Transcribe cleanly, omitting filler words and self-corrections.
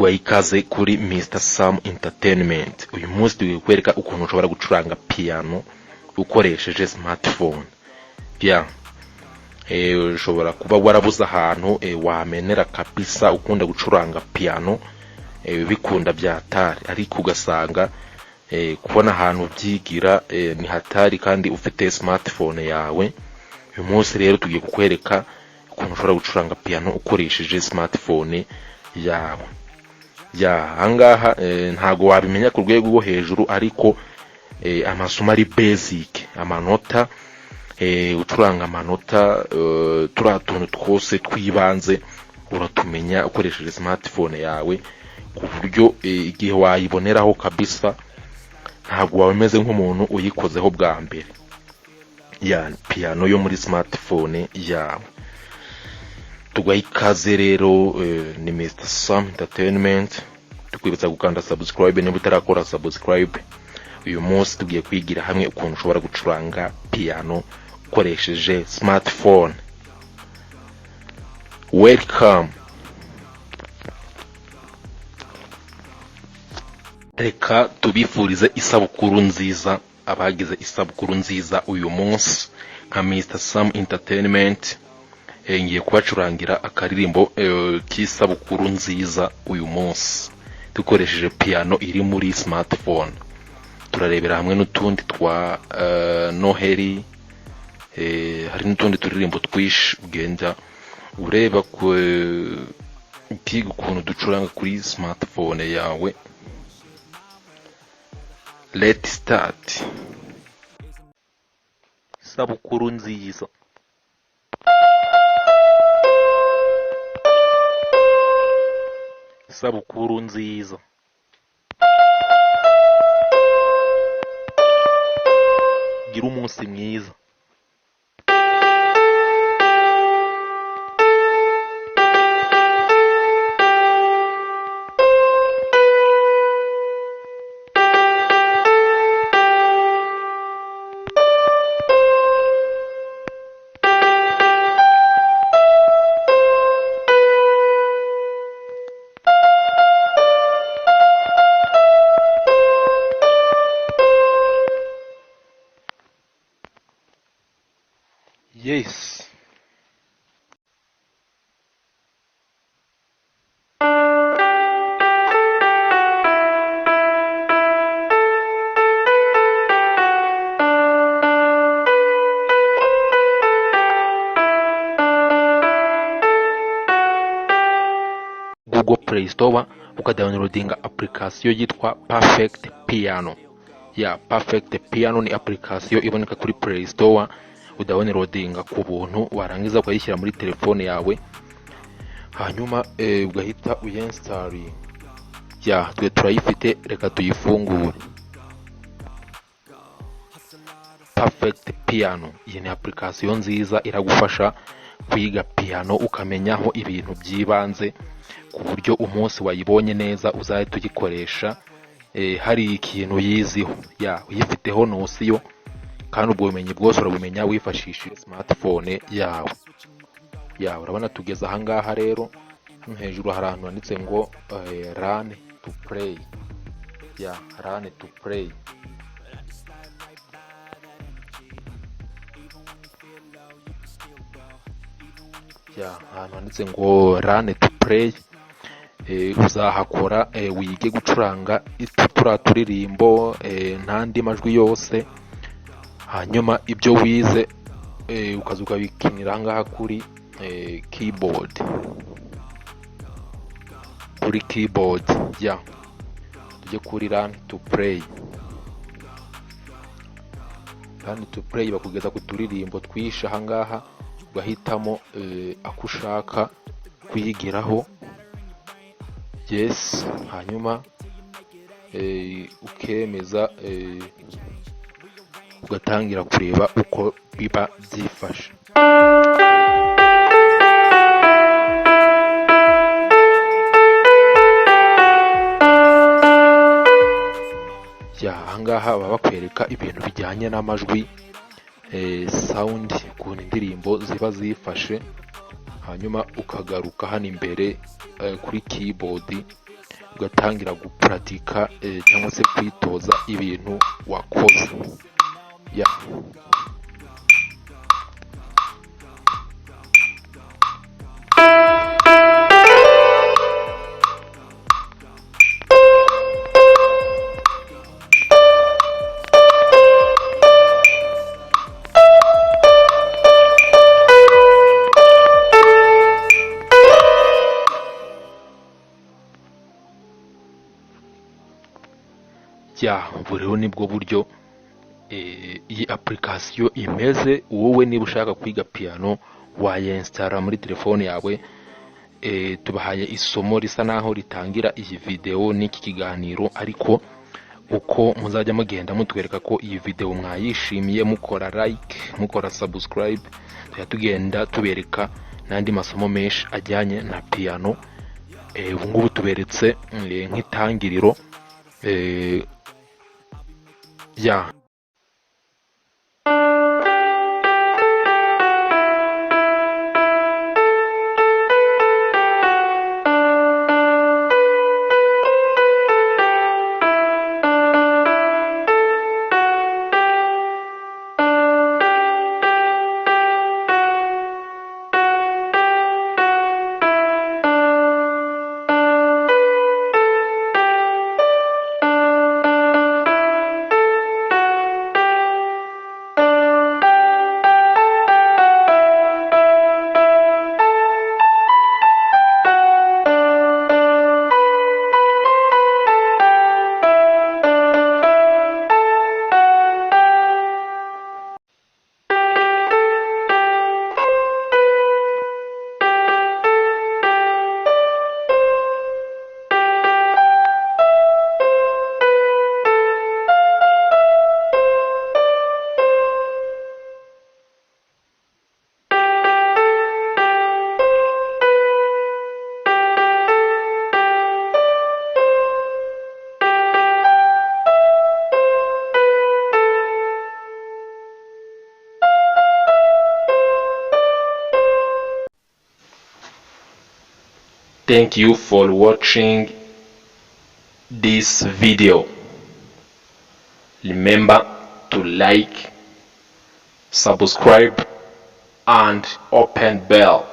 Tugwaye ikaze kuri Mr. Sam Entertainment. Uyu munsi tugiye kwereka ukuntu ushobora gucuranga piano ukoresheje smartphone. Ushobora kuba warabuze ahantu wamenera kabisa ukunda gucuranga piano bikunda byatari, ariko ugasanga kubona ahantu byigira ni hatari kandi ufite smartphone yawe. Uyu munsi rero tugiye kukwereka ukuntu ushobora gucuranga piano ukoresheje smartphone yawe. Ahangaha ntago wabimenya ku rwego rwo hejuru, ariko amasomo ari basic, amanota ucuranga amanota turatuntu twose twibanze uratumenya ukoresheje smartphone yawe, ku buryo igihe wayiboneraho kabisa ntago wameze nk'umuntu uyikozeho bwa mbere. Piano yo muri smartphone yawe. Tugwaye ikaze rero ni Mr. Sam Entertainment. Tukwibutsa gukanda subscribe niba utarakora subscribe. Uyu munsi tugiye kwigira hamwe ukuntu ushobora gucuranga piano ukoresheje smartphone. Welcome. Reka tubifurize isabukuru nziza abagize isabukuru nziza uyu munsi. Nka Mr. Sam Entertainment ngiye kubacurangira akaririmbo k'isabukuru nziza uyu munsi dukoresheje piano iri muri smartphone. Turarebera hamwe n'utundi twa Noheli, hari n'utundi turirimbo twish ugenda ureba ukuntu ducuranga kuri smartphone yawe. Let's start. Sabukuru nziza. Sabukuru nziza. Gira umunsi mwiza. Yes. Google Play Store ukadownloadinga application yitwa Perfect Piano. Perfect Piano ni application iboneka kuri Play Store. Udownloadinga ku buntu, warangiza ukayishyira muri telefone yawe, hanyuma ugahita uyinstalling. twe turayifite, reka tuyifungure. Perfect Piano, iyi ni application nziza iragufasha kwiga piano ukamenyaho ibintu byibanze, ku buryo umunsi wayibonye neza uzahita uyikoresha hari ikintu yiziho. Uyifiteho nosiyo, kandi ubwo bumenyi bwose urabumenya wifashishije smartphone yawe. Urabona tugeze ahangaha rero, hejuru hari ahantu handitse ngo learn to play. Learn to play. Ahantu handitse ngo learn to play. Uzahakora wige gucuranga turirimbo n'andi majwi yose. Hanyuma ibyo wize ukaza ukabikinira ngaha kuri keyboard. Kuri keyboard tujye kuri learn to play. Learn to play bakugeza ku turirimbo twisha ahangaha, ugahitamo ako ushaka kuyigiraho. Hanyuma ukemeza ugatangira kureba uko biba byifashe. Ahangaha baba bakwereka ibintu bijyanye n'amajwi, sound, ukuntu indirimbo ziba zifashe. Hanyuma ukagaruka hano imbere kuri keyboard ugatangira gupuratika cyangwa se kwitoza ibintu wakoze. Ubu rero nibwo buryo iyi application imeze. Wowe niba ushaka kwiga piano wayinsitara muri telefone yawe. Tubahaye isomo risa naho ritangira iyi video n'iki kiganiro, ariko uko muzajya mugenda mutwereka ko iyi video mwayishimiye, mukora like, mukora subscribe, tugenda tubereka n'andi masomo menshi ajyanye na piano. Ubu ngubu tuberetse nk'itangiriro. Thank you for watching this video. Remember to like, subscribe and open bell.